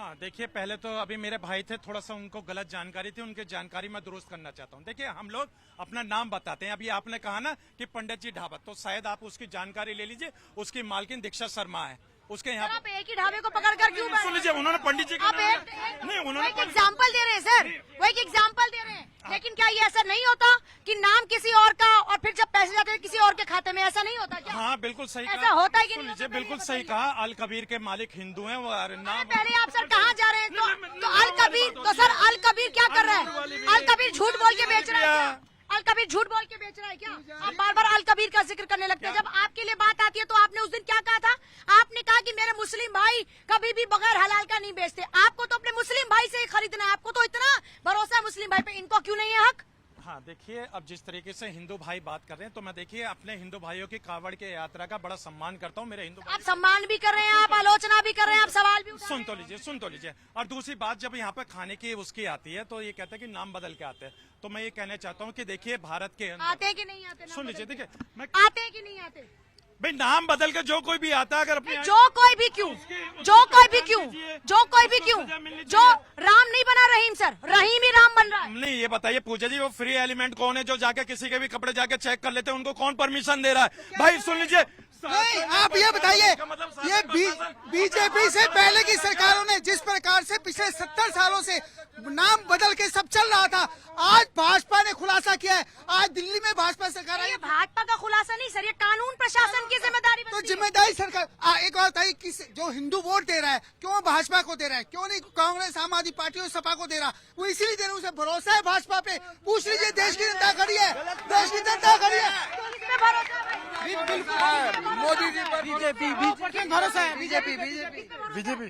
हाँ देखिए, पहले तो अभी मेरे भाई थे, थोड़ा सा उनको गलत जानकारी थी, उनकी जानकारी मैं दुरुस्त करना चाहता हूँ। देखिए, हम लोग अपना नाम बताते हैं। अभी आपने कहा ना कि पंडित जी ढाबा, तो शायद आप उसकी जानकारी ले लीजिए। उसकी मालकिन दीक्षा शर्मा है, उसके यहाँ आप एक ही ढाबे को पकड़ कर क्यों सुन लीजिए, उन्होंने पंडित जी का आप नहीं, उन्होंने एक एग्जाम्पल दे रहे हैं सर, वो एक एग्जाम्पल दे रहे हैं। लेकिन क्या ये ऐसा नहीं होता कि नाम किसी और का और फिर जब पैसे जाते हैं किसी और के खाते में, ऐसा नहीं होता क्या? हाँ बिल्कुल सही ऐसा कहा। होता है कि सुन नहीं लीजिए, होता? बिल्कुल सही कहा। अल कबीर के मालिक हिंदू हैं, वो नाम पहले आप सर कहाँ जा रहे हैं? तो अल कबीर, तो सर अल कबीर क्या कर रहा है? अल कबीर झूठ बोल के बेच रहा है क्या? अल कबीर झूठ बोल के बेच रहा है क्या? आप बार बार अल कबीर का जिक्र करने लगते हैं। जब आपके लिए बात आती है तो आपने उस दिन क्या कहा था? आपने कहा कि मेरे मुस्लिम भाई कभी भी बगैर हलाल का नहीं बेचते। आपको तो अपने मुस्लिम भाई से ही खरीदना है। आपको तो इतना भरोसा है मुस्लिम भाई पे, इनको क्यों नहीं है हक? हाँ देखिए, अब जिस तरीके से हिंदू भाई बात कर रहे हैं, तो मैं देखिए अपने हिंदू भाइयों की कावड़ के यात्रा का बड़ा सम्मान करता हूँ। मेरे हिंदू आप सम्मान भी कर रहे हैं, आप आलोचना भी कर रहे हैं, आप सवाल भी उठा रहे हैं। सुन तो लीजिए। और दूसरी बात, जब यहाँ पे खाने की उसकी आती है तो ये कहते हैं कि नाम बदल के आते हैं। तो मैं ये कहना चाहता हूँ कि देखिए, भारत के आते हैं कि नहीं आते? सुन लीजिए, देखिए मैं आते हैं कि नहीं आते? भाई, नाम बदल के जो कोई भी आता है, अगर अपने जो कोई भी क्यों, जो कोई भी क्यों, जो कोई भी क्यों, जो राम नहीं बना रहीम सर, रहीम ही राम बन रहा है। नहीं, ये बताइए पूजा जी, वो फ्री एलिमेंट कौन है जो जाके किसी के भी कपड़े जाके चेक कर लेते हैं? उनको कौन परमिशन दे रहा है? भाई सुन लीजिए, नहीं, आप ये बताइए, ये बीजेपी से पहले की सरकारों ने जिस प्रकार से पिछले 70 सालों से नाम बदल के सब चल रहा था, आज भाजपा ने खुलासा किया है। आज दिल्ली में भाजपा सरकार आई। ये भाजपा का खुलासा नहीं सर, ये कानून प्रशासन की जिम्मेदारी तो बनती है। जिम्मेदारी सरकार। एक बात बताइए, किस जो हिंदू वोट दे रहा है, क्यों भाजपा को दे रहा है? क्यों नहीं कांग्रेस, आम आदमी पार्टी और सपा को दे रहा? वो इसीलिए दे रहा है, उसे भरोसा है भाजपा पे। पूछ लीजिए, देश की जनता खड़ी है, देश की जनता खड़ी है। तो इसमें भरोसा है भाई। मोदी जी पर बीजेपी भरोसा है। बीजेपी